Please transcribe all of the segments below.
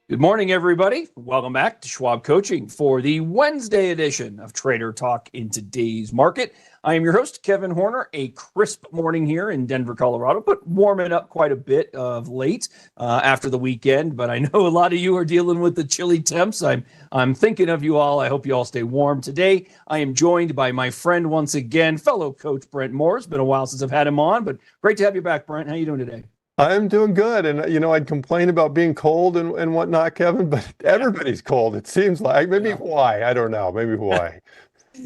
Good morning, everybody. Welcome back to Schwab Coaching for the Wednesday edition of Trader Talk in today's market. I am your host, Kevin Horner. A crisp morning here in Denver, Colorado, but warming up quite a bit of late after the weekend. But I know a lot of you are dealing with the chilly temps. I'm thinking of you all. I hope you all stay warm. Today, I am joined by my friend once again, fellow coach Brent Moore. It's been a while since I've had him on, but great to have you back, Brent. How are you doing today? I'm doing good. And, I'd complain about being cold and whatnot, Kevin, but everybody's cold. It seems like maybe why? I don't know. Maybe why.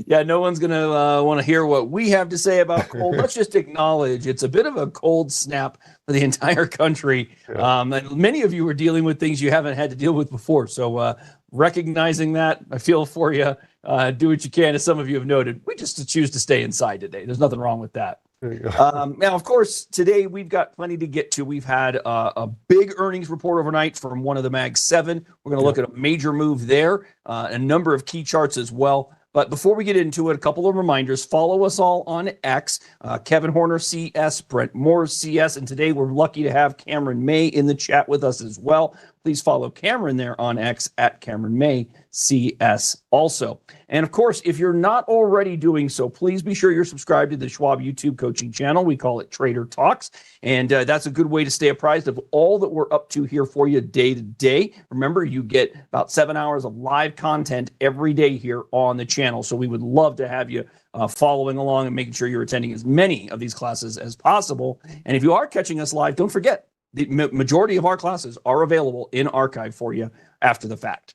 Yeah, no one's going to want to hear what we have to say about cold. Let's just acknowledge it's a bit of a cold snap for the entire country. Yeah. And many of you are dealing with things you haven't had to deal with before. So recognizing that, I feel for you. Do what you can, as some of you have noted. We just choose to stay inside today. There's nothing wrong with that. Now, of course, today we've got plenty to get to. We've had a big earnings report overnight from one of the Mag 7. We're going to look at a major move there, a number of key charts as well. But before we get into it, a couple of reminders. Follow us all on X, Kevin Horner CS, Brent Moore CS, and today we're lucky to have Cameron May in the chat with us as well. Please follow Cameron there on X at Cameron May CS also. And of course, if you're not already doing so, please be sure you're subscribed to the Schwab YouTube coaching channel. We call it Trader Talks. And that's a good way to stay apprised of all that we're up to here for you day to day. Remember, you get about 7 hours of live content every day here on the channel. So we would love to have you following along and making sure you're attending as many of these classes as possible. And if you are catching us live, don't forget, the majority of our classes are available in archive for you after the fact.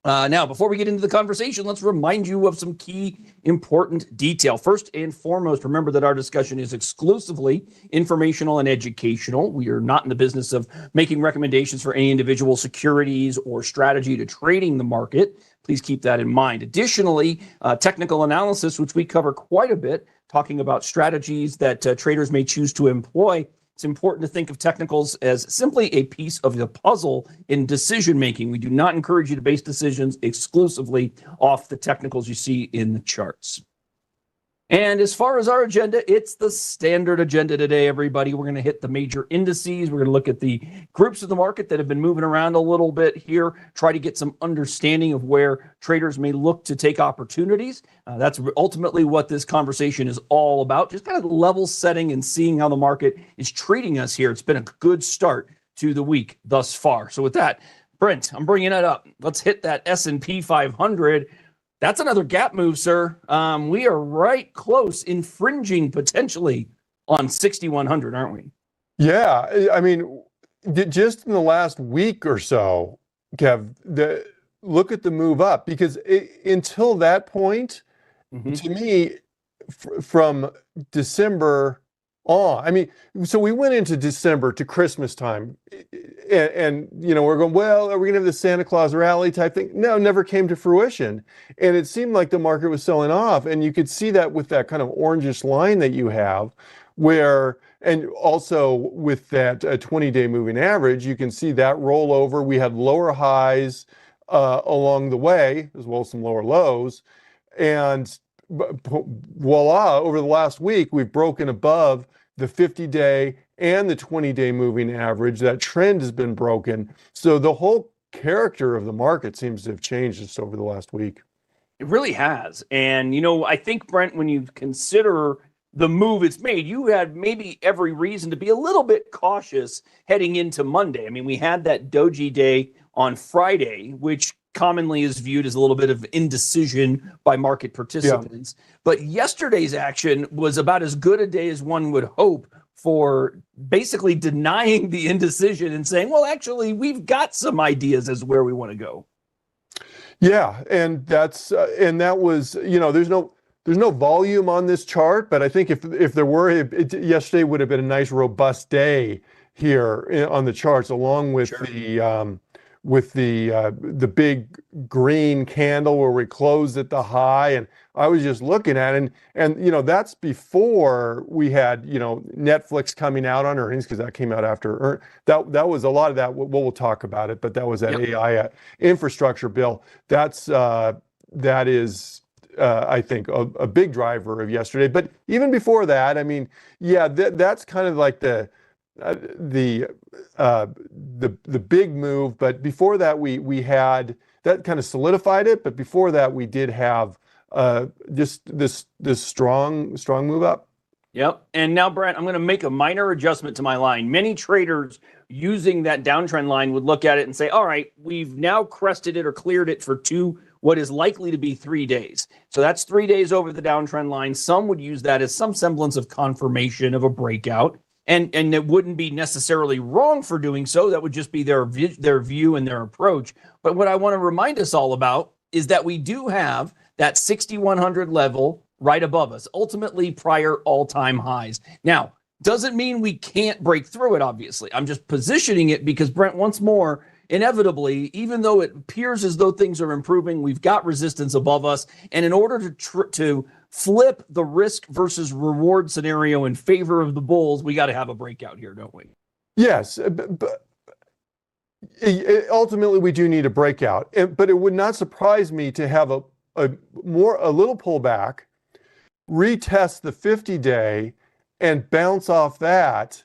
Now, before we get into the conversation, let's remind you of some key important detail. First and foremost, remember that our discussion is exclusively informational and educational. We are not in the business of making recommendations for any individual securities or strategy to trading the market. Please keep that in mind. Additionally, technical analysis, which we cover quite a bit, talking about strategies that traders may choose to employ. It's important to think of technicals as simply a piece of the puzzle in decision making. We do not encourage you to base decisions exclusively off the technicals you see in the charts. And as far as our agenda, it's the standard agenda today, everybody. We're going to hit the major indices. We're going to look at the groups of the market that have been moving around a little bit here, try to get some understanding of where traders may look to take opportunities. That's ultimately what this conversation is all about, just kind of level setting and seeing how the market is treating us here. It's been a good start to the week thus far. So with that, Brent, I'm bringing it up. Let's hit that S&P 500. That's another gap move, sir. We are right close, infringing potentially on 6,100, aren't we? Yeah. I mean, just in the last week or so, Kev, look at the move up, because until that point, to me, from December on, I mean, so we went into December to Christmas time, and we're going, well, are we gonna have the Santa Claus rally type thing? No, never came to fruition. And it seemed like the market was selling off, and you could see that with that kind of orangish line that you have, where, and also with that 20-day moving average, you can see that roll over. We had lower highs along the way, as well as some lower lows, and voila, over the last week, we've broken above the 50-day and the 20-day moving average. That trend has been broken. So the whole character of the market seems to have changed just over the last week. It really has. And, I think, Brent, when you consider the move it's made, you had maybe every reason to be a little bit cautious heading into Monday. I mean, we had that doji day on Friday, which commonly is viewed as a little bit of indecision by market participants. Yeah. But yesterday's action was about as good a day as one would hope for basically denying the indecision and saying, well, actually, we've got some ideas as where we want to go. Yeah, and that was, there's no volume on this chart, but I think if there were, yesterday would have been a nice robust day here on the charts, along with the big green candle where we closed at the high. And I was just looking at it, and that's before we had Netflix coming out on earnings, because that came out after that was a lot of that. We'll talk about it, but that was that AI infrastructure bill. That is I think a big driver of yesterday. But even before that, I mean, yeah, that's kind of like the the big move, but before that we had that kind of solidified it. But before that, we did have just this strong move up. Yep. And now, Brent, I'm going to make a minor adjustment to my line. Many traders using that downtrend line would look at it and say, all right, we've now crested it or cleared it for what is likely to be 3 days. So that's 3 days over the downtrend line. Some would use that as some semblance of confirmation of a breakout. And it wouldn't be necessarily wrong for doing so. That would just be their view and their approach. But what I want to remind us all about is that we do have that 6,100 level right above us, ultimately prior all-time highs. Now, doesn't mean we can't break through it, obviously. I'm just positioning it because, Brent, once more, inevitably, even though it appears as though things are improving, we've got resistance above us. And in order to flip the risk versus reward scenario in favor of the bulls, we got to have a breakout here, don't we? Yes, but ultimately we do need a breakout. But it would not surprise me to have a little pullback, retest the 50-day and bounce off that,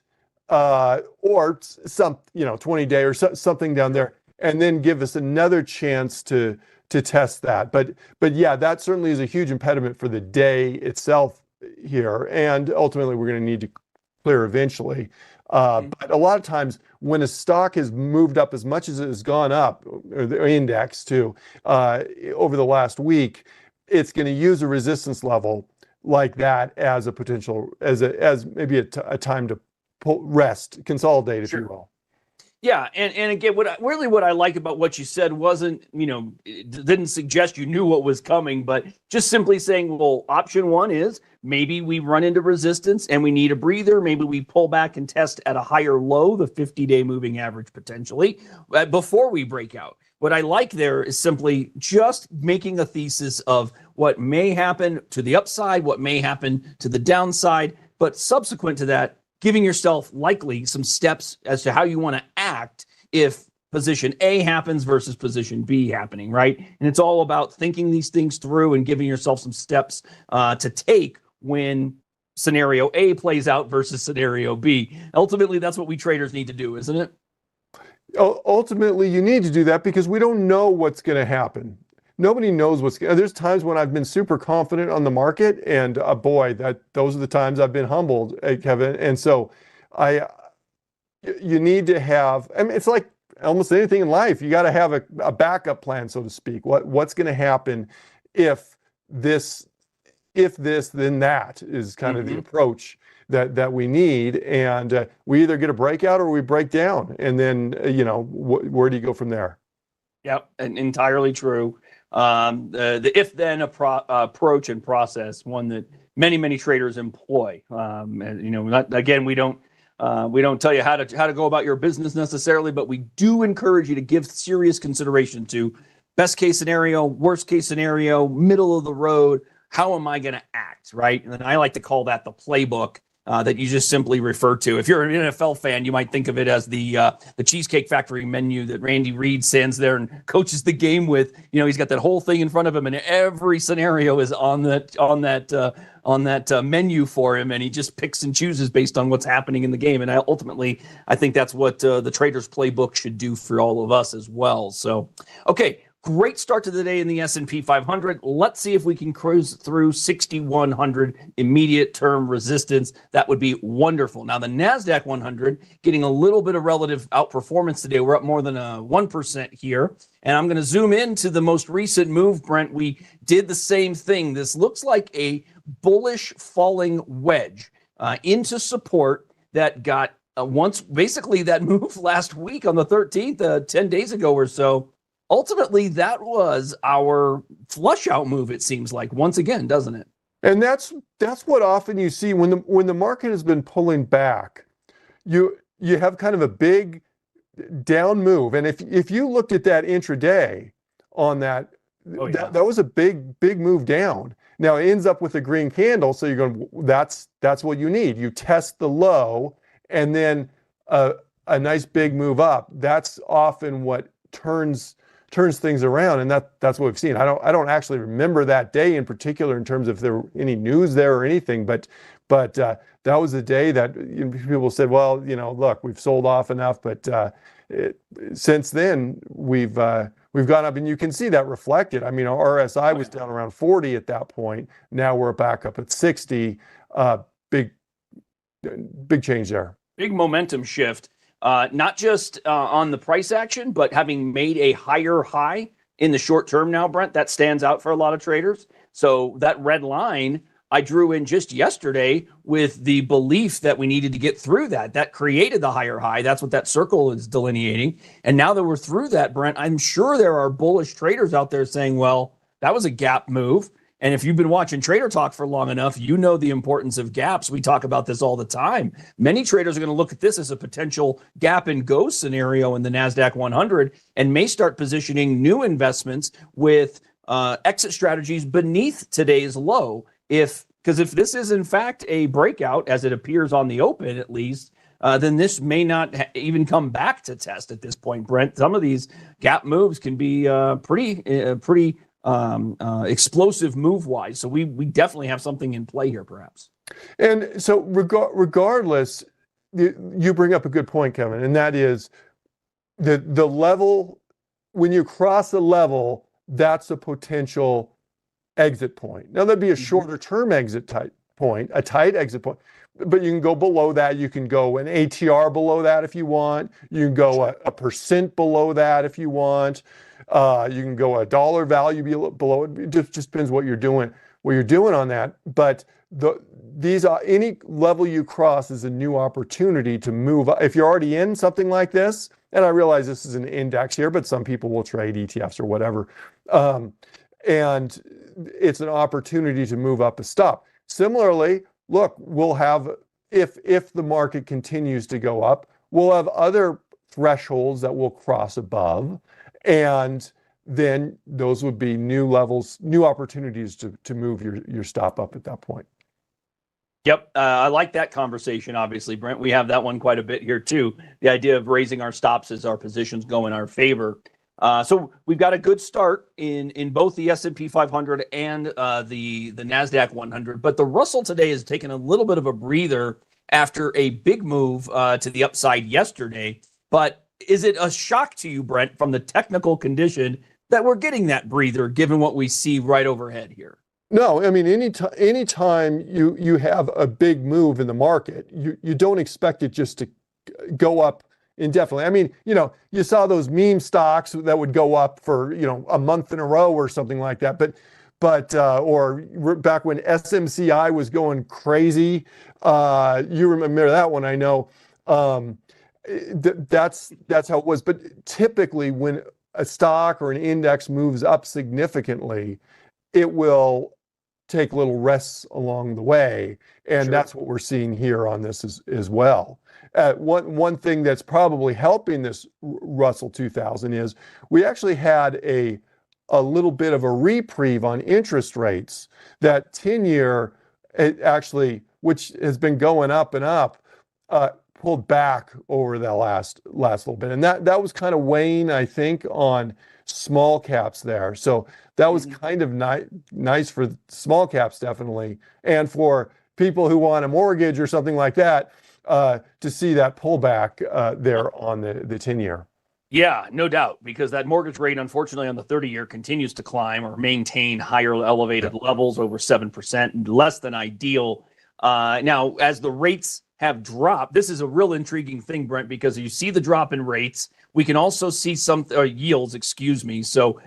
or some 20-day or something down there, and then give us another chance to test that. But yeah, that certainly is a huge impediment for the day itself here, and ultimately we're going to need to clear eventually. But a lot of times when a stock has moved up as much as it has gone up, or the index too, over the last week, it's going to use a resistance level like that as a potential, as maybe a time to rest, consolidate, if you will. Yeah, and again, what I like about what you said wasn't, it didn't suggest you knew what was coming, but just simply saying, well, option one is maybe we run into resistance and we need a breather. Maybe we pull back and test at a higher low, the 50-day moving average potentially, before we break out. What I like there is simply just making a thesis of what may happen to the upside, what may happen to the downside, but subsequent to that, giving yourself likely some steps as to how you want to act if position A happens versus position B happening, right? And it's all about thinking these things through and giving yourself some steps to take when scenario A plays out versus scenario B. Ultimately, that's what we traders need to do, isn't it? Ultimately, you need to do that because we don't know what's going to happen. Nobody knows there's times when I've been super confident on the market, and boy, those are the times I've been humbled, Kevin. And so you need to have, it's like almost anything in life. You got to have a backup plan, so to speak. What's going to happen if this, then that is kind of the approach that we need. And we either get a breakout or we break down. And then, where do you go from there? Yep, and entirely true. The if-then approach and process, one that many traders employ. Again, we don't tell you how to go about your business necessarily, but we do encourage you to give serious consideration to best case scenario, worst case scenario, middle of the road. How am I going to act, right? And I like to call that the playbook that you just simply refer to. If you're an NFL fan, you might think of it as the Cheesecake Factory menu that Randy Reed stands there and coaches the game with. He's got that whole thing in front of him, and every scenario is on that menu for him, and he just picks and chooses based on what's happening in the game. And ultimately, I think that's what the trader's playbook should do for all of us as well. So, okay. Great start to the day in the S&P 500. Let's see if we can cruise through 6,100 immediate term resistance. That would be wonderful. Now, the NASDAQ 100 getting a little bit of relative outperformance today. We're up more than 1% here. And I'm going to zoom into the most recent move, Brent. We did the same thing. This looks like a bullish falling wedge into support that got basically that move last week on the 13th, 10 days ago or so. Ultimately, that was our flush out move, it seems like, once again, doesn't it? And that's what often you see when the market has been pulling back. You have kind of a big down move. And if you looked at that intraday on that, that was a big move down. Now it ends up with a green candle, so you're going, that's what you need. You test the low and then a nice big move up. That's often what turns turns things around, and that's what we've seen. I don't actually remember that day in particular in terms of if there were any news there or anything, but that was the day that people said, well, look, we've sold off enough, but since then we've gone up, and you can see that reflected. I mean, our RSI was down around 40 at that point. Now we're back up at 60. Big change there. Big momentum shift, not just on the price action, but having made a higher high in the short term now, Brent, that stands out for a lot of traders. So that red line I drew in just yesterday with the belief that we needed to get through that. That created the higher high. That's what that circle is delineating. And now that we're through that, Brent, I'm sure there are bullish traders out there saying, well, that was a gap move. And if you've been watching Trader Talk for long enough, you know the importance of gaps. We talk about this all the time. Many traders are going to look at this as a potential gap and go scenario in the NASDAQ 100 and may start positioning new investments with exit strategies beneath today's low. Because if this is in fact a breakout, as it appears on the open at least, then this may not even come back to test at this point, Brent. Some of these gap moves can be pretty explosive move-wise. So we definitely have something in play here, perhaps. And so regardless, you bring up a good point, Kevin, and that is the level, when you cross the level, that's a potential exit point. Now, that'd be a shorter term exit point, a tight exit point, but you can go below that. You can go an ATR below that if you want. You can go a percent below that if you want. You can go a dollar value below it. It just depends what you're doing on that. But these are, any level you cross is a new opportunity to move up. If you're already in something like this, and I realize this is an index here, but some people will trade ETFs or whatever. And it's an opportunity to move up a stop. Similarly, look, we'll have, if the market continues to go up, we'll have other thresholds that we'll cross above, and then those would be new levels, new opportunities to move your stop up at that point. Yep. I like that conversation, obviously, Brent. We have that one quite a bit here, too. The idea of raising our stops as our positions go in our favor. So we've got a good start in both the S&P 500 and the NASDAQ 100. But the Russell today has taken a little bit of a breather after a big move to the upside yesterday. But is it a shock to you, Brent, from the technical condition that we're getting that breather, given what we see right overhead here? No, I mean, anytime you have a big move in the market, you don't expect it just to go up indefinitely. I mean, you saw those meme stocks that would go up for, a month in a row or something like that. But or back when SMCI was going crazy, you remember that one, I know. That's how it was. But typically when a stock or an index moves up significantly, it will take little rests along the way. And Sure. That's what we're seeing here on this as well. One thing that's probably helping this Russell 2000 is we actually had a little bit of a reprieve on interest rates. That 10-year actually, which has been going up and up, pulled back over the last little bit. And that was kind of weighing, I think, on small caps there. So that was kind of nice for small caps, definitely. And for people who want a mortgage or something like that, to see that pullback there on the 10-year. Yeah, no doubt, because that mortgage rate, unfortunately, on the 30-year continues to climb or maintain higher elevated levels, over 7%, less than ideal. Now, as the rates have dropped, this is a real intriguing thing, Brent, because you see the drop in rates. We can also see some yields, excuse me. So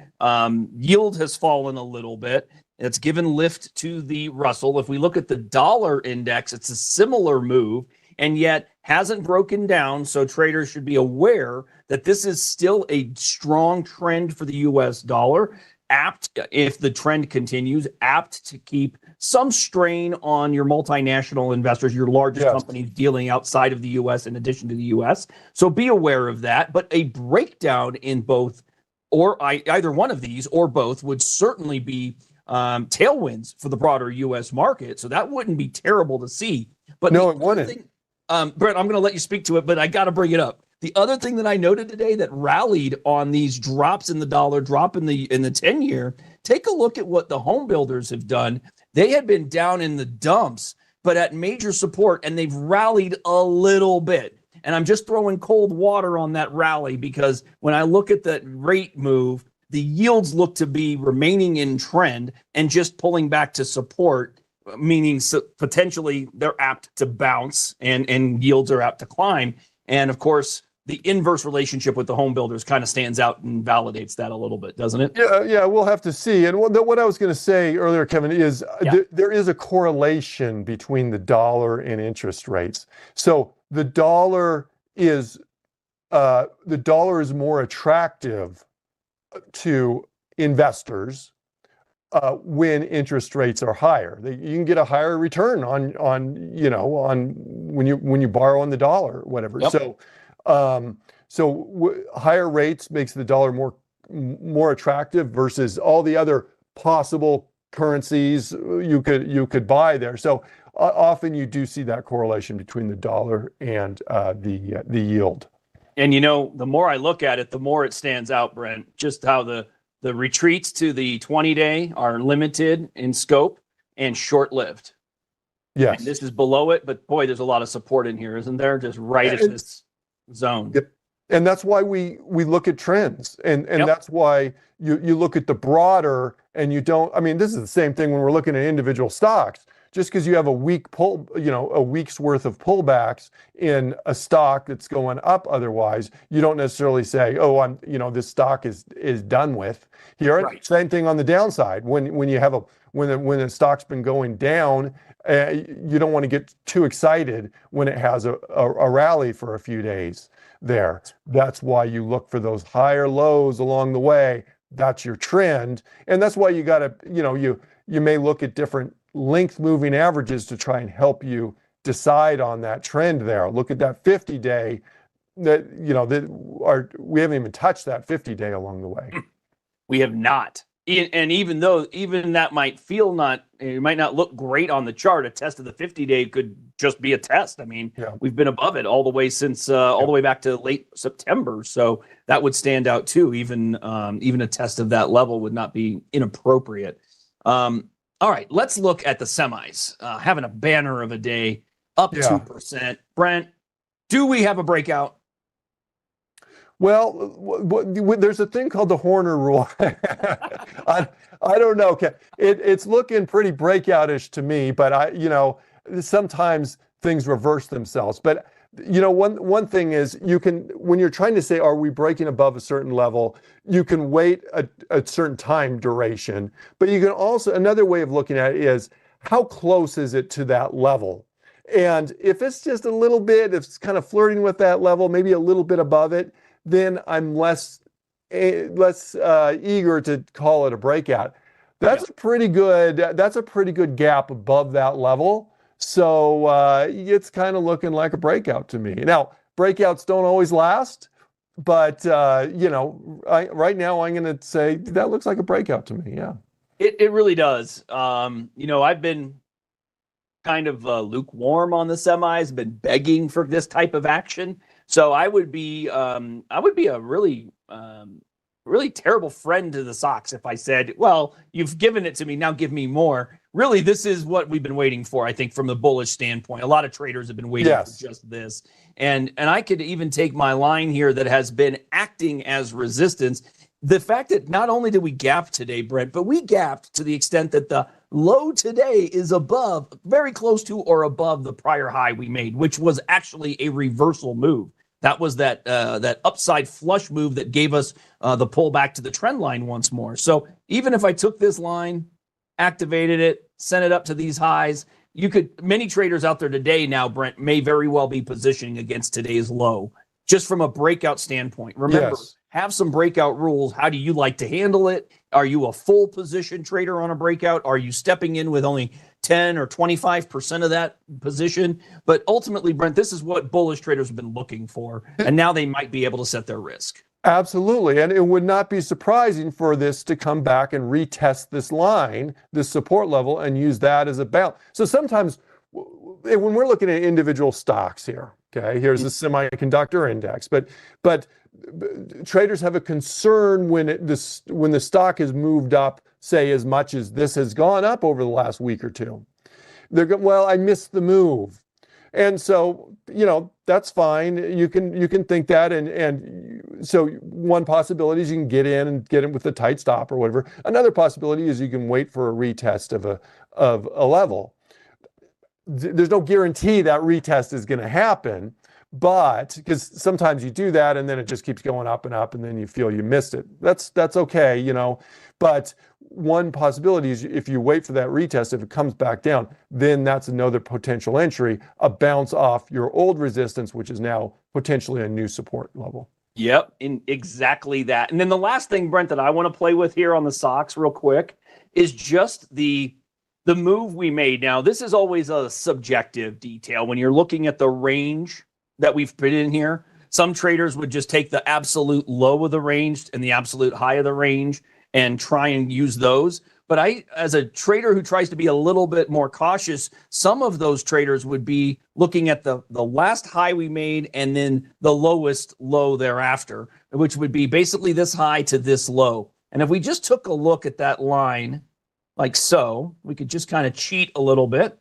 yield has fallen a little bit. It's given lift to the Russell. If we look at the dollar index, it's a similar move, and yet hasn't broken down. So traders should be aware that this is still a strong trend for the US dollar, apt, if the trend continues, apt to keep some strain on your multinational investors, your largest companies dealing outside of the US in addition to the US. So be aware of that. But a breakdown in both, or either one of these or both, would certainly be tailwinds for the broader US market. So that wouldn't be terrible to see. But no, it wouldn't. Brent, I'm going to let you speak to it, but I got to bring it up. The other thing that I noted today that rallied on these drops in the dollar, drop in the 10-year, take a look at what the home builders have done. They had been down in the dumps, but at major support, and they've rallied a little bit. And I'm just throwing cold water on that rally because when I look at the rate move, the yields look to be remaining in trend and just pulling back to support, meaning potentially they're apt to bounce and yields are apt to climb. And of course, the inverse relationship with the home builders kind of stands out and validates that a little bit, doesn't it? Yeah, we'll have to see. And what I was going to say earlier, Kevin, is there is a correlation between the dollar and interest rates. So the dollar is more attractive to investors when interest rates are higher. You can get a higher return on when you borrow on the dollar, whatever. Yep. So higher rates makes the dollar more attractive versus all the other possible currencies you could buy there. So often you do see that correlation between the dollar and the yield. And the more I look at it, the more it stands out, Brent. Just how the retreats to the 20-day are limited in scope and short-lived. Yes. And this is below it, but boy, there's a lot of support in here, isn't there? Just right at this zone. Yep. And that's why we look at trends, and that's why you look at the broader, and you don't. I mean, this is the same thing when we're looking at individual stocks. Just because you have a week's worth of pullbacks in a stock that's going up, otherwise, you don't necessarily say, "Oh, this stock is done with." Here, right. Same thing on the downside. When you have when the stock's been going down, you don't want to get too excited when it has a rally for a few days. That's why you look for those higher lows along the way. That's your trend, and that's why you got to you may look at different length moving averages to try and help you decide on that trend there. Look at that 50-day we haven't even touched that 50-day along the way. We have not. And even that might it might not look great on the chart, a test of the 50-day could just be a test. I mean, we've been above it all the way since all the way back to late September. So that would stand out too. Even a test of that level would not be inappropriate. All right, let's look at the semis. Having a banner of a day, up 2%. Brent, do we have a breakout? Well, there's a thing called the Horner rule. I don't know. It's looking pretty breakoutish to me, but sometimes things reverse themselves. But one thing is when you're trying to say, are we breaking above a certain level, you can wait a certain time duration, but you can also, another way of looking at it is how close is it to that level? And if it's just a little bit, if it's kind of flirting with that level, maybe a little bit above it, then I'm less eager to call it a breakout. That's a pretty good gap above that level. So it's kind of looking like a breakout to me. Now, breakouts don't always last, but right now I'm going to say that looks like a breakout to me. Yeah, it really does. I've been kind of lukewarm on the semis, been begging for this type of action. So I would be a really terrible friend to the Sox if I said, well, you've given it to me, now give me more. Really, this is what we've been waiting for, I think, from the bullish standpoint. A lot of traders have been waiting for just this. And I could even take my line here that has been acting as resistance. The fact that not only did we gap today, Brent, but we gapped to the extent that the low today is very close to or above the prior high we made, which was actually a reversal move. That was that upside flush move that gave us the pullback to the trend line once more. So even if I took this line, activated it, sent it up to these highs, many traders out there today now, Brent, may very well be positioning against today's low, just from a breakout standpoint. Remember, have some breakout rules. How do you like to handle it? Are you a full position trader on a breakout? Are you stepping in with only 10 or 25% of that position? But ultimately, Brent, this is what bullish traders have been looking for, and now they might be able to set their risk. Absolutely. And it would not be surprising for this to come back and retest this line, this support level, and use that as a balance. So sometimes when we're looking at individual stocks here, okay, here's the semiconductor index, but traders have a concern when when the stock has moved up, say as much as this has gone up over the last week or two. They're going, well, I missed the move. And so, that's fine. You can think that. And so one possibility is you can get in with a tight stop or whatever. Another possibility is you can wait for a retest of a level. There's no guarantee that retest is going to happen, but because sometimes you do that and then it just keeps going up and up and then you feel you missed it. That's okay, but one possibility is if you wait for that retest, if it comes back down, then that's another potential entry, a bounce off your old resistance, which is now potentially a new support level. Yep, in exactly that. And then the last thing, Brent, that I want to play with here on the SOX real quick is just the move we made. Now, this is always a subjective detail. When you're looking at the range that we've put in here, some traders would just take the absolute low of the range and the absolute high of the range and try and use those. But I, as a trader who tries to be a little bit more cautious, some of those traders would be looking at the last high we made and then the lowest low thereafter, which would be basically this high to this low. And if we just took a look at that line like so, we could just kind of cheat a little bit,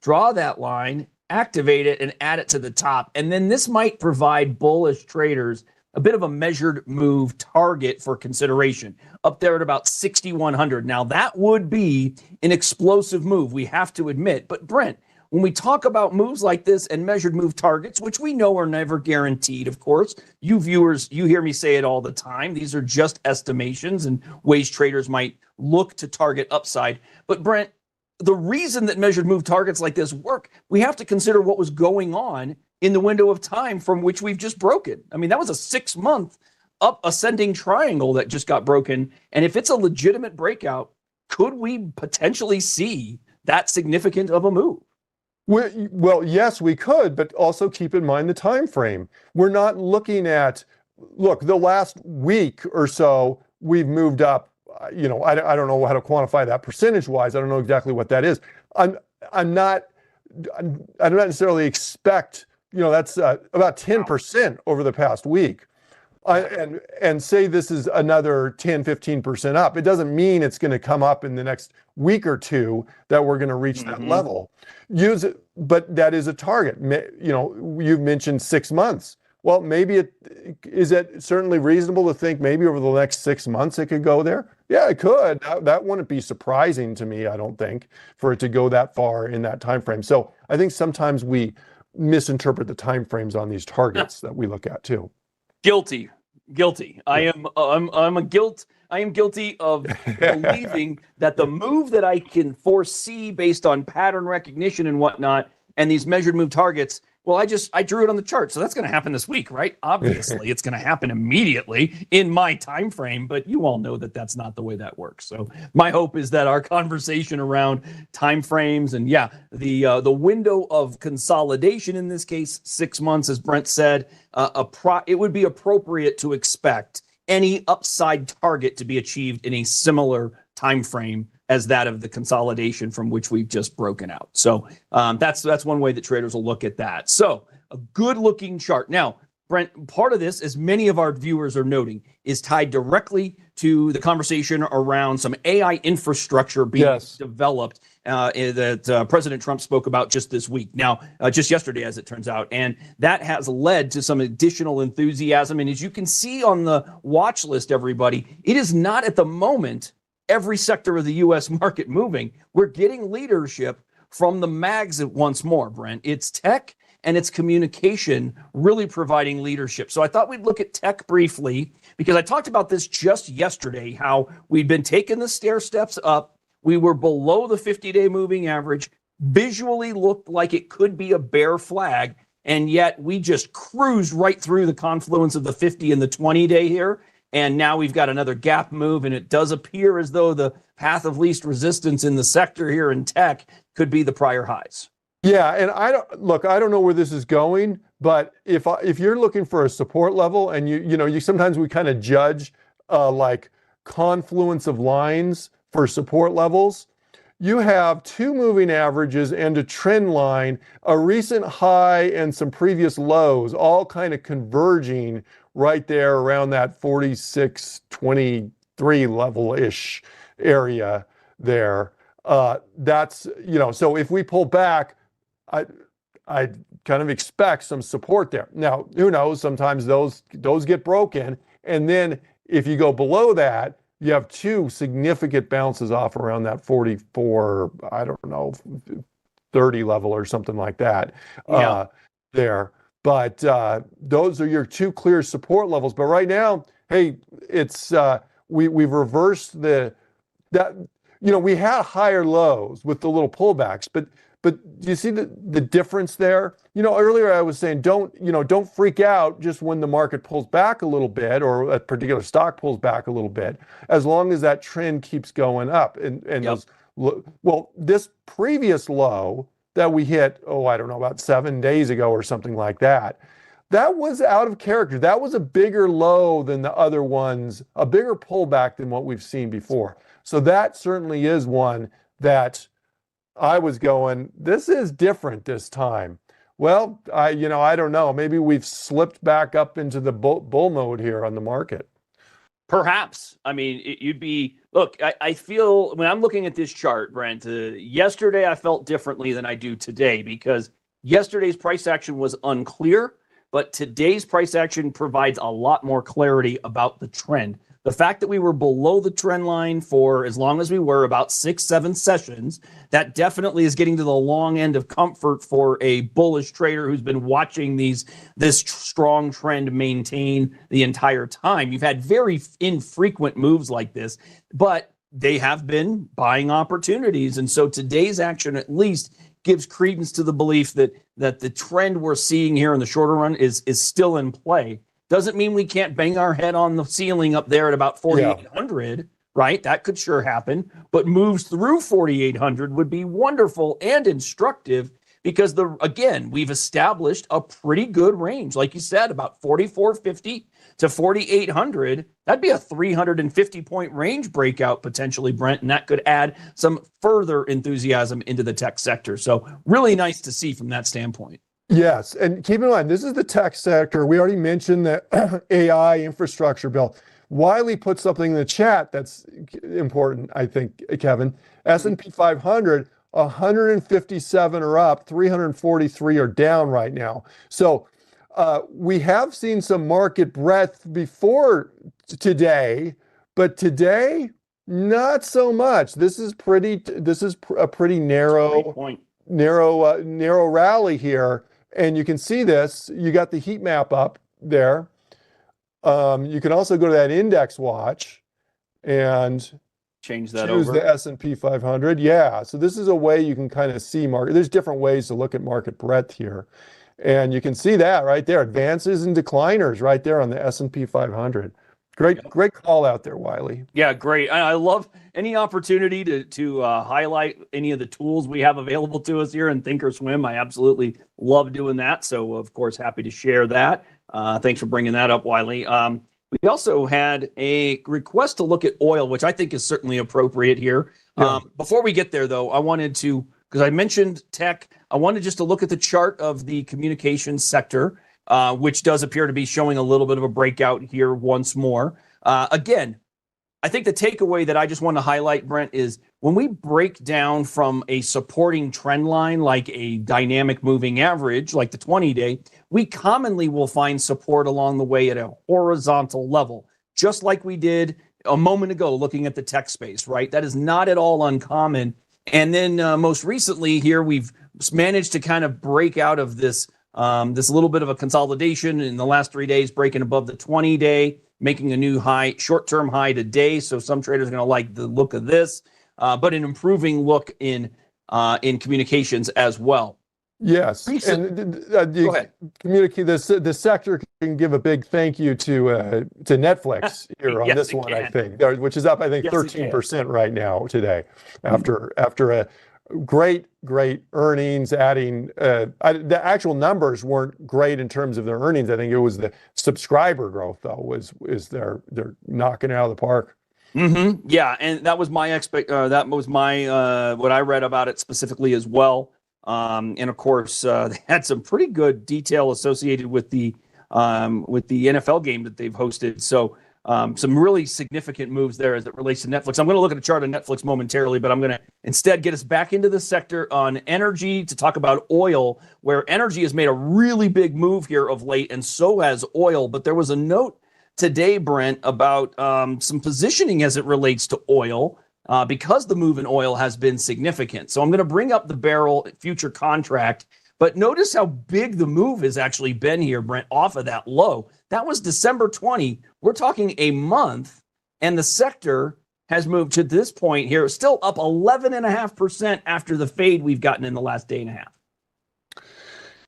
draw that line, activate it, and add it to the top. And then this might provide bullish traders a bit of a measured move target for consideration, up there at about 6,100. Now, that would be an explosive move, we have to admit. But Brent, when we talk about moves like this and measured move targets, which we know are never guaranteed, of course, you viewers, you hear me say it all the time. These are just estimations and ways traders might look to target upside. But Brent, the reason that measured move targets like this work, we have to consider what was going on in the window of time from which we've just broken. I mean, that was a 6-month up ascending triangle that just got broken. And if it's a legitimate breakout, could we potentially see that significant of a move? Well, yes, we could, but also keep in mind the time frame. We're not looking at, look, the last week or so, we've moved up. I don't know how to quantify that percentage-wise. I don't know exactly what that is. I don't necessarily expect, that's about 10% over the past week. And say this is another 10, 15% up. It doesn't mean it's going to come up in the next week or two that we're going to reach that level. Use it, but that is a target. You've mentioned 6 months. Well, maybe is it certainly reasonable to think maybe over the next 6 months it could go there? Yeah, it could. That wouldn't be surprising to me, I don't think, for it to go that far in that time frame. So I think sometimes we misinterpret the time frames on these targets that we look at too. Guilty. I am guilty of believing that the move that I can foresee based on pattern recognition and whatnot, and these measured move targets, well, I drew it on the chart, so that's going to happen this week, right? Obviously, it's going to happen immediately in my time frame, but you all know that that's not the way that works. So my hope is that our conversation around time frames and the window of consolidation in this case, 6 months, as Brent said, it would be appropriate to expect any upside target to be achieved in a similar time frame as that of the consolidation from which we've just broken out. So that's one way that traders will look at that. So a good looking chart. Now, Brent, part of this, as many of our viewers are noting, is tied directly to the conversation around some AI infrastructure being developed that President Trump spoke about just this week. Now, just yesterday, as it turns out. And that has led to some additional enthusiasm. And as you can see on the watch list, everybody, it is not at the moment every sector of the U.S. market moving. We're getting leadership from the mags once more, Brent. It's tech and it's communication really providing leadership. So I thought we'd look at tech briefly because I talked about this just yesterday, how we'd been taking the stair steps up. We were below the 50-day moving average, visually looked like it could be a bear flag, and yet we just cruised right through the confluence of the 50 and the 20-day here. And now we've got another gap move, and it does appear as though the path of least resistance in the sector here in tech could be the prior highs. Yeah, and I don't know where this is going, but if you're looking for a support level, and you sometimes we kind of judge like confluence of lines for support levels, you have two moving averages and a trend line, a recent high and some previous lows, all kind of converging right there around that 46.23 level-ish area there. That's, so if we pull back, I kind of expect some support there. Now, who knows? Sometimes those get broken. And then if you go below that, you have two significant bounces off around that 44, I don't know, 30 level or something like that there. But those are your two clear support levels. But right now, hey, it's we've reversed we had higher lows with the little pullbacks, but do you see the difference there? Earlier I was saying don't freak out just when the market pulls back a little bit or a particular stock pulls back a little bit, as long as that trend keeps going up. This previous low that we hit, I don't know, about 7 days ago or something like that, that was out of character. That was a bigger low than the other ones, a bigger pullback than what we've seen before. So that certainly is one that I was going, this is different this time. Well, I don't know. Maybe we've slipped back up into the bull mode here on the market. Perhaps. I mean, look, I feel when I'm looking at this chart, Brent, yesterday I felt differently than I do today because yesterday's price action was unclear, but today's price action provides a lot more clarity about the trend. The fact that we were below the trend line for as long as we were, about 6-7 sessions, that definitely is getting to the long end of comfort for a bullish trader who's been watching this strong trend maintain the entire time. You've had very infrequent moves like this, but they have been buying opportunities. And so today's action at least gives credence to the belief that the trend we're seeing here in the shorter run is still in play. Doesn't mean we can't bang our head on the ceiling up there at about 4,800, right? That could sure happen. But moves through 4,800 would be wonderful and instructive because, again, we've established a pretty good range. Like you said, about 4,450 to 4,800. That'd be a 350-point range breakout potentially, Brent, and that could add some further enthusiasm into the tech sector. So really nice to see from that standpoint. Yes, and keep in mind, this is the tech sector. We already mentioned the AI infrastructure bill. Wiley put something in the chat that's important, I think, Kevin. S&P 500, 157 are up, 343 are down right now. So we have seen some market breadth before today, but today, not so much. This is a pretty narrow rally here. And you can see this, you got the heat map up there. You can also go to that index watch and change that choose over. the S&P 500. Yeah, so this is a way you can kind of see market. There's different ways to look at market breadth here. And you can see that right there, advances and decliners right there on the S&P 500. Great call out there, Wiley. Yeah, great. I love any opportunity to highlight any of the tools we have available to us here in Thinkorswim. I absolutely love doing that. So, of course, happy to share that. Thanks for bringing that up, Wiley. We also had a request to look at oil, which I think is certainly appropriate here. Yeah. Before we get there, though, I wanted to, because I mentioned tech, I wanted just to look at the chart of the communications sector. Which does appear to be showing a little bit of a breakout here once more. Again, I think the takeaway that I just want to highlight, Brent, is when we break down from a supporting trend line like a dynamic moving average, like the 20-day, we commonly will find support along the way at a horizontal level, just like we did a moment ago looking at the tech space, right? That is not at all uncommon. And then most recently here, we've managed to kind of break out of this little bit of a consolidation in the last 3 days, breaking above the 20-day, making a new high, short-term high today. So some traders are going to like the look of this, but an improving look in communications as well. Yes, and go ahead. Communicate this. The sector can give a big thank you to Netflix here on this one, I think, which is up, I think, 13% right now today, after a great earnings, adding the actual numbers weren't great in terms of their earnings. I think it was the subscriber growth though they're knocking it out of the park. Yeah, and that was my what I read about it specifically as well. And of course, they had some pretty good detail associated with the NFL game that they've hosted. So some really significant moves there as it relates to Netflix. I'm going to look at a chart of Netflix momentarily, but I'm going to instead get us back into the sector on energy to talk about oil, where energy has made a really big move here of late, and so has oil. But there was a note today, Brent, about some positioning as it relates to oil because the move in oil has been significant. So I'm going to bring up the barrel future contract, but notice how big the move has actually been here, Brent, off of that low. That was December 20. We're talking a month, and the sector has moved to this point here, still up 11.5% after the fade we've gotten in the last day and a half.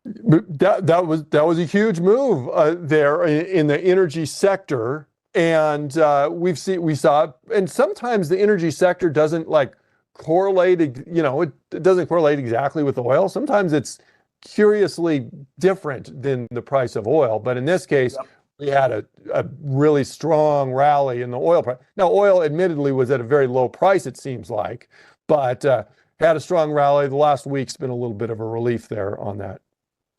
That was a huge move there in the energy sector, and we saw, and sometimes the energy sector doesn't correlate. It doesn't correlate exactly with oil. Sometimes it's curiously different than the price of oil. But in this case, we had a really strong rally in the oil price. Now, oil admittedly was at a very low price, it seems like, but had a strong rally. The last week's been a little bit of a relief there on that.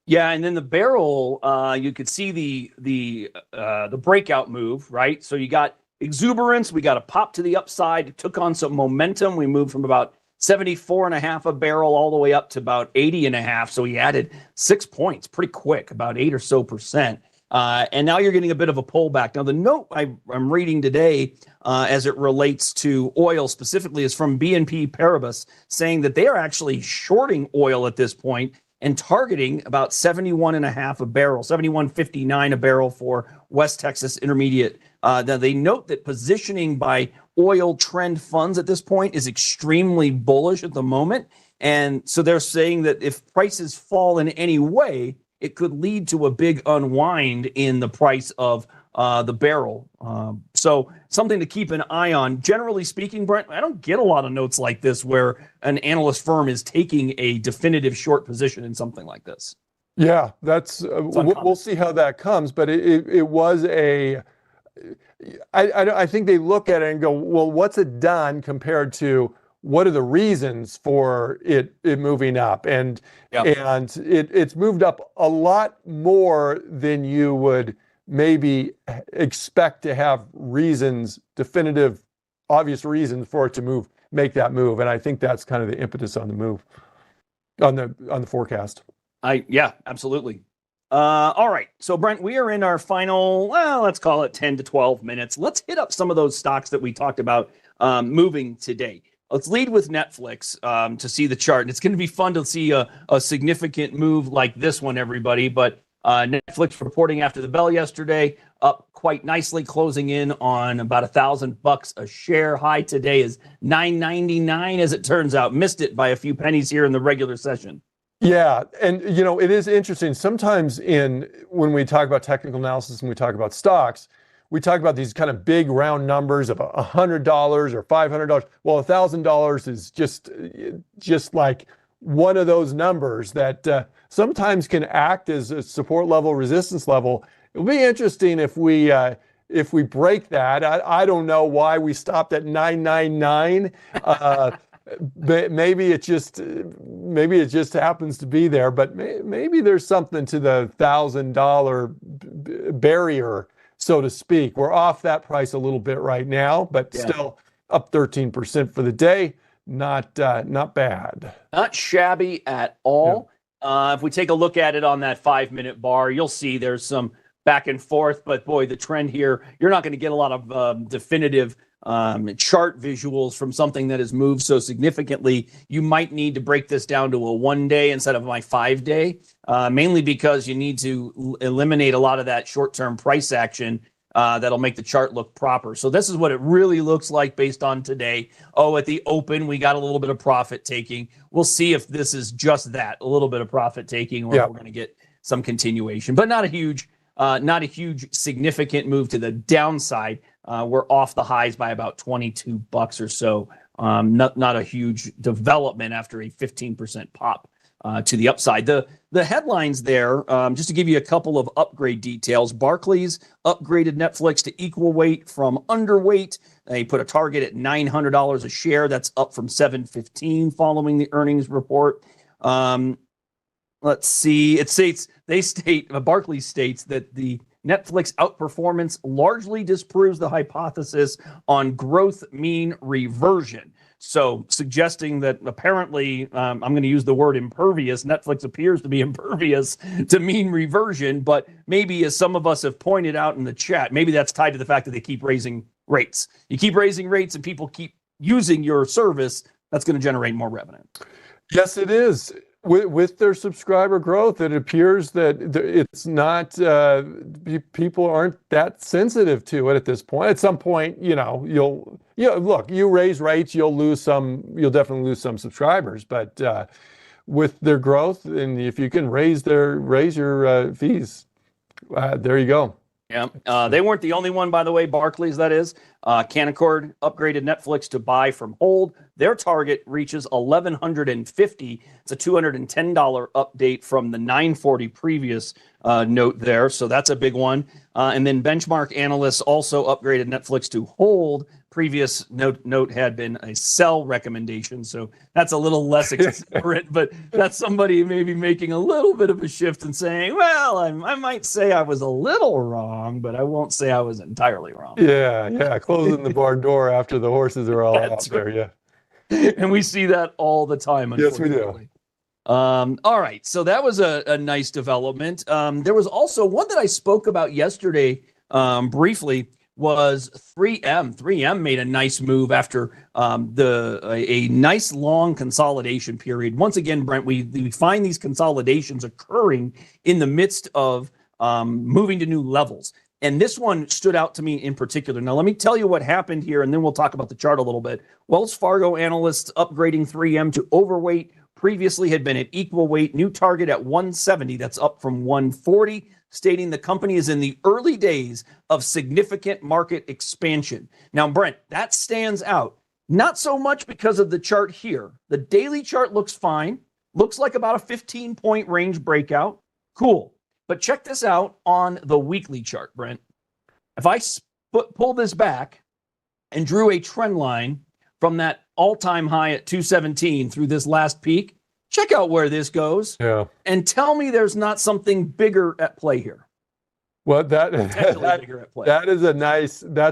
Yeah, and then the barrel, you could see the breakout move, right? So you got exuberance, we got a pop to the upside, took on some momentum. We moved from about 74.5 a barrel all the way up to about 80.5. So he added 6 points pretty quick, about 8 or so percent. And now you're getting a bit of a pullback. Now, the note I'm reading today as it relates to oil specifically is from BNP Paribas, saying that they are actually shorting oil at this point and targeting about 71.5 a barrel, 71.59 a barrel for West Texas Intermediate. Now they note that positioning by oil trend funds at this point is extremely bullish at the moment. And so they're saying that if prices fall in any way, it could lead to a big unwind in the price of the barrel. So something to keep an eye on. Generally speaking, Brent, I don't get a lot of notes like this where an analyst firm is taking a definitive short position in something like this. Yeah, that's we'll see how that comes. But it was I think they look at it and go, well, what's it done compared to what are the reasons for it moving up? And it's moved up a lot more than you would maybe expect to have reasons, definitive, obvious reasons for it to make that move. And I think that's kind of the impetus on the move, on the forecast. Yeah, absolutely. All right. So Brent, we are in our final, well, let's call it 10 to 12 minutes. Let's hit up some of those stocks that we talked about moving today. Let's lead with Netflix to see the chart. And it's going to be fun to see a significant move like this one, everybody. But Netflix reporting after the bell yesterday, up quite nicely, closing in on about $1,000 a share. High today is $9.99, as it turns out. Missed it by a few pennies here in the regular session. Yeah, and it is interesting. Sometimes when we talk about technical analysis and we talk about stocks, we talk about these kind of big round numbers of $100 or $500. Well, $1,000 is just like one of those numbers that sometimes can act as a support level, resistance level. It'll be interesting if we break that. I don't know why we stopped at 999. Maybe it just happens to be there, but maybe there's something to the $1,000 barrier, so to speak. We're off that price a little bit right now, but still up 13% for the day. Not bad. Not shabby at all. Yeah. If we take a look at it on that 5-minute bar, you'll see there's some back and forth, but boy, the trend here, you're not going to get a lot of definitive chart visuals from something that has moved so significantly. You might need to break this down to a 1 day instead of my 5 day, mainly because you need to eliminate a lot of that short-term price action that'll make the chart look proper. So this is what it really looks like based on today. At the open, we got a little bit of profit taking. We'll see if this is just that, a little bit of profit taking, or if we're going to get some continuation, but not a huge significant move to the downside. We're off the highs by about $22 or so. Not a huge development after a 15% pop to the upside. The headlines there, just to give you a couple of upgrade details. Barclays upgraded Netflix to equal weight from underweight. They put a target at $900 a share. That's up from $715 following the earnings report. Let's see. Barclays states that the Netflix outperformance largely disproves the hypothesis on growth mean reversion. So suggesting that apparently, I'm going to use the word impervious. Netflix appears to be impervious to mean reversion, but maybe, as some of us have pointed out in the chat, maybe that's tied to the fact that they keep raising rates. You keep raising rates and people keep using your service, that's going to generate more revenue. Yes, it is. With their subscriber growth, it appears that it's not, people aren't that sensitive to it at this point. At some point, look, you raise rates, you'll definitely lose some subscribers, but with their growth, and if you can raise your fees, there you go. Yeah, they weren't the only one, by the way, Barclays, that is. Canaccord upgraded Netflix to buy from hold. Their target reaches $1,150. It's a $210 update from the $940 previous note there, so that's a big one. And then benchmark analysts also upgraded Netflix to hold. Previous note had been a sell recommendation, so that's a little less exuberant, but that's somebody maybe making a little bit of a shift and saying, well, I might say I was a little wrong, but I won't say I was entirely wrong. Yeah, closing the barn door after the horses are all out there, yeah. And we see that all the time, unfortunately. Yes, we do. All right, so that was a nice development. There was also one that I spoke about yesterday briefly, was 3M. 3M made a nice move after a nice long consolidation period. Once again, Brent, we find these consolidations occurring in the midst of moving to new levels. And this one stood out to me in particular. Now, let me tell you what happened here, and then we'll talk about the chart a little bit. Wells Fargo analysts upgrading 3M to overweight. Previously had been at equal weight. New target at 170. That's up from 140. Stating the company is in the early days of significant market expansion. Now, Brent, that stands out, not so much because of the chart here. The daily chart looks fine, looks like about a 15-point range breakout. Cool. But check this out on the weekly chart, Brent. If I pull this back and drew a trend line from that all-time high at 217 through this last peak, check out where this goes, and tell me there's not something bigger at play here. Well, that's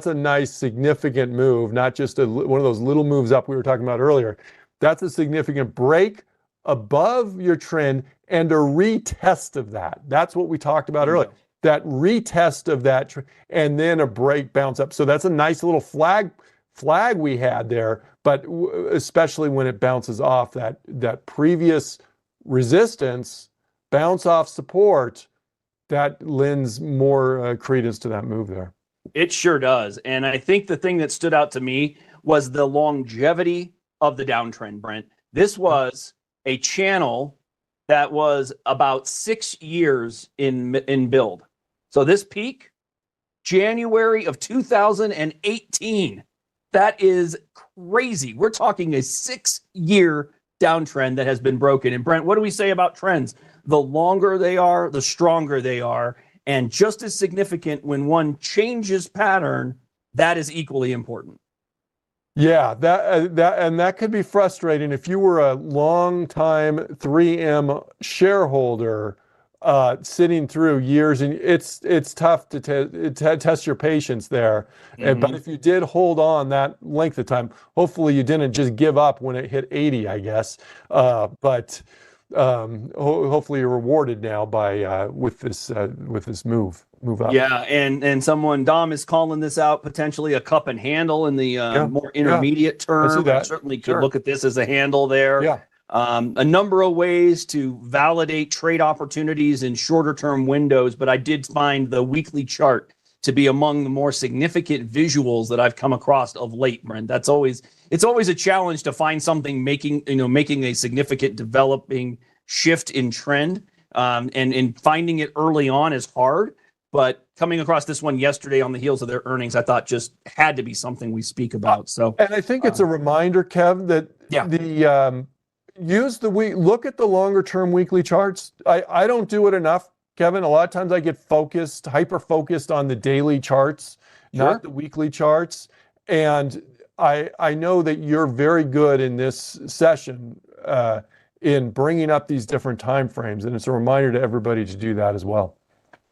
a nice significant move, not just one of those little moves up we were talking about earlier. That's a significant break above your trend and a retest of that. That's what we talked about earlier. That retest of that, and then a break bounce up. So that's a nice little flag we had there, but especially when it bounces off that previous resistance, bounce off support, that lends more credence to that move there. It sure does. And I think the thing that stood out to me was the longevity of the downtrend, Brent. This was a channel that was about 6 years in build. So this peak, January of 2018. That is crazy. We're talking a 6-year downtrend that has been broken. And Brent, what do we say about trends? The longer they are, the stronger they are. And just as significant, when one changes pattern, that is equally important. Yeah, that could be frustrating if you were a long-time 3M shareholder sitting through years, and it's tough to test your patience there. But if you did hold on that length of time, hopefully you didn't just give up when it hit 80, I guess. But hopefully you're rewarded now by with this move up. Yeah, and Dom is calling this out potentially a cup and handle in the more intermediate term. I certainly could look at this as a handle there. Yeah. A number of ways to validate trade opportunities in shorter term windows, but I did find the weekly chart to be among the more significant visuals that I've come across of late, Brent. It's always a challenge to find something making a significant developing shift in trend, and finding it early on is hard. But coming across this one yesterday on the heels of their earnings, I thought just had to be something we speak about. So, and I think it's a reminder, Kev, that look at the longer term weekly charts. I don't do it enough, Kevin. A lot of times I get hyper focused on the daily charts, not the weekly charts. And I know that you're very good in this session in bringing up these different time frames, and it's a reminder to everybody to do that as well.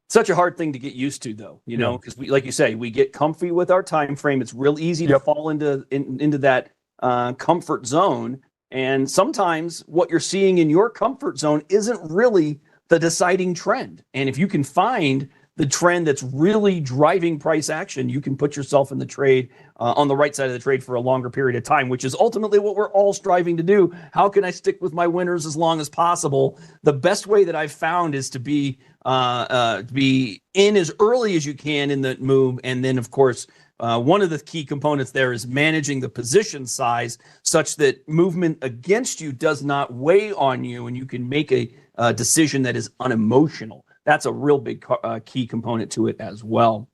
Such a hard thing to get used to, though, you know, because we, like you say, we get comfy with our time frame. It's real easy to fall into that comfort zone. And sometimes what you're seeing in your comfort zone isn't really the deciding trend. And if you can find the trend that's really driving price action, you can put yourself in the trade on the right side of the trade for a longer period of time, which is ultimately what we're all striving to do. How can I stick with my winners as long as possible? The best way that I've found is to be in as early as you can in the move. And then, of course, one of the key components there is managing the position size such that movement against you does not weigh on you, and you can make a decision that is unemotional. That's a real big key component to it as well.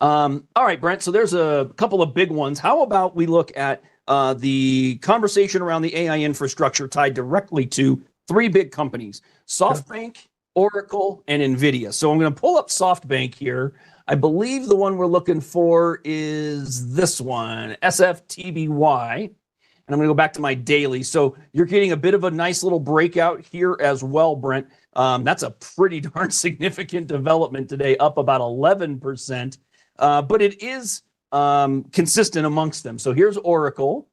All right, Brent, so there's a couple of big ones. How about we look at the conversation around the AI infrastructure tied directly to three big companies, SoftBank, Oracle, and NVIDIA. So I'm going to pull up SoftBank here. I believe the one we're looking for is this one, SFTBY. And I'm going to go back to my daily. So you're getting a bit of a nice little breakout here as well, Brent. That's a pretty darn significant development today, up about 11%. But it is consistent amongst them. So here's Oracle.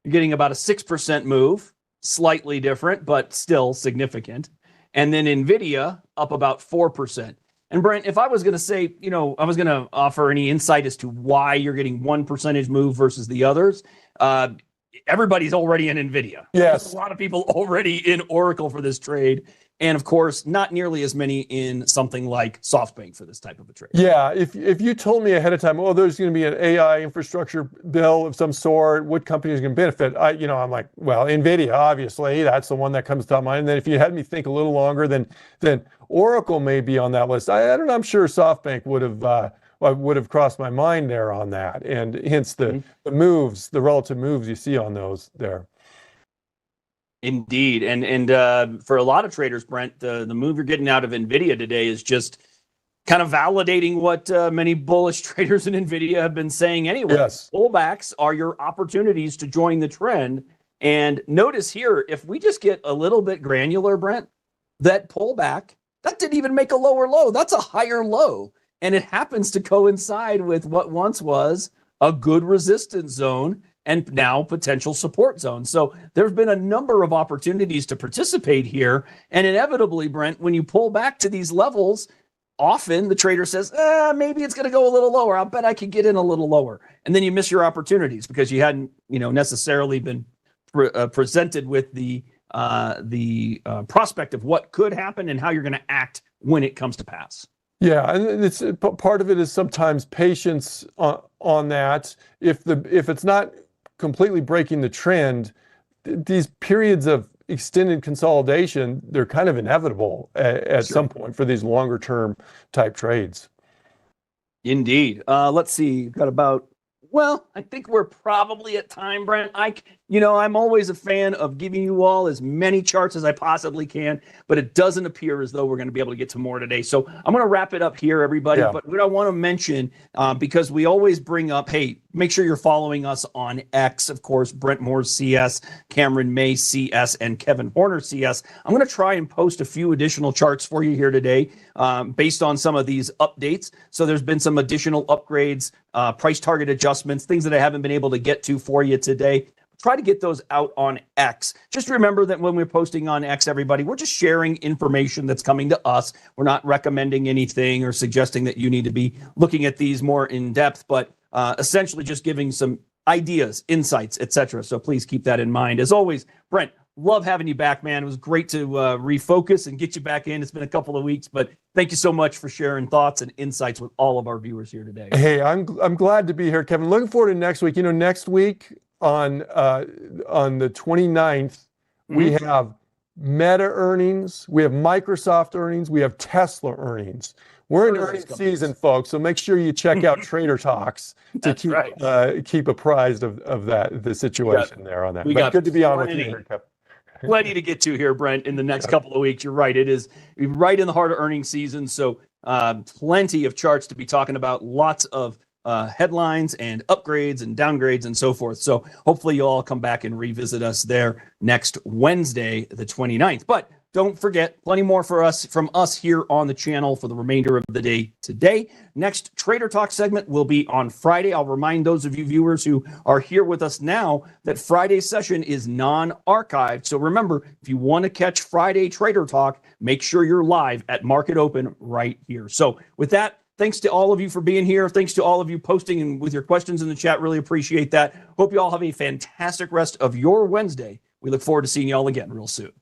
You're getting about a 6% move, slightly different, but still significant. And then NVIDIA up about 4%. And Brent, if I was going to say, you know, I was going to offer any insight as to why you're getting 1% move versus the others, everybody's already in NVIDIA. Yes. There's a lot of people already in Oracle for this trade. And of course, not nearly as many in something like SoftBank for this type of a trade. Yeah, if you told me ahead of time, oh, there's going to be an AI infrastructure bill of some sort, what company is going to benefit? I'm like, well, NVIDIA, obviously, that's the one that comes to mind. And then if you had me think a little longer, then Oracle may be on that list. I don't know. I'm sure SoftBank would have crossed my mind there on that, and hence the moves, the relative moves you see on those there. Indeed. And for a lot of traders, Brent, the move you're getting out of NVIDIA today is just kind of validating what many bullish traders in NVIDIA have been saying anyway. Yes. Pullbacks are your opportunities to join the trend. And notice here, if we just get a little bit granular, Brent, that pullback, that didn't even make a lower low. That's a higher low. And it happens to coincide with what once was a good resistance zone and now potential support zone. So there's been a number of opportunities to participate here. And inevitably, Brent, when you pull back to these levels, often the trader says, maybe it's going to go a little lower. I'll bet I could get in a little lower. And then you miss your opportunities because you hadn't, necessarily been presented with the prospect of what could happen and how you're going to act when it comes to pass. Yeah, and it's part of it is sometimes patience on that. If it's not completely breaking the trend, these periods of extended consolidation, they're kind of inevitable at some point for these longer term type trades. Indeed. Let's see. We've got about, I think we're probably at time, Brent. I'm always a fan of giving you all as many charts as I possibly can, but it doesn't appear as though we're going to be able to get to more today. So I'm going to wrap it up here, everybody. Yeah. But what I want to mention, because we always bring up, hey, make sure you're following us on X, of course, Brent Moore CS, Cameron May CS, and Kevin Horner CS. I'm going to try and post a few additional charts for you here today based on some of these updates. So there's been some additional upgrades, price target adjustments, things that I haven't been able to get to for you today. Try to get those out on X. Just remember that when we're posting on X, everybody, we're just sharing information that's coming to us. We're not recommending anything or suggesting that you need to be looking at these more in depth, but essentially just giving some ideas, insights, etc. So please keep that in mind. As always, Brent, love having you back, man. It was great to refocus and get you back in. It's been a couple of weeks, but thank you so much for sharing thoughts and insights with all of our viewers here today. Hey, I'm glad to be here, Kevin. Looking forward to next week. Next week, on the 29th, we have Meta earnings, we have Microsoft earnings, we have Tesla earnings. We're in earnings season, folks, so make sure you check out Trader Talks to keep apprised of the situation there on that. But good to be on with you. Plenty to get to here, Brent, in the next couple of weeks. You're right. It is right in the heart of earnings season, so plenty of charts to be talking about, lots of headlines and upgrades and downgrades and so forth. So hopefully you'll all come back and revisit us there next Wednesday, the 29th. But don't forget, plenty more from us here on the channel for the remainder of the day today. Next Trader Talk segment will be on Friday. I'll remind those of you viewers who are here with us now that Friday's session is non-archived. So remember, if you want to catch Friday Trader Talk, make sure you're live at Market Open right here. So with that, thanks to all of you for being here. Thanks to all of you posting and with your questions in the chat. Really appreciate that. Hope you all have a fantastic rest of your Wednesday. We look forward to seeing you all again real soon.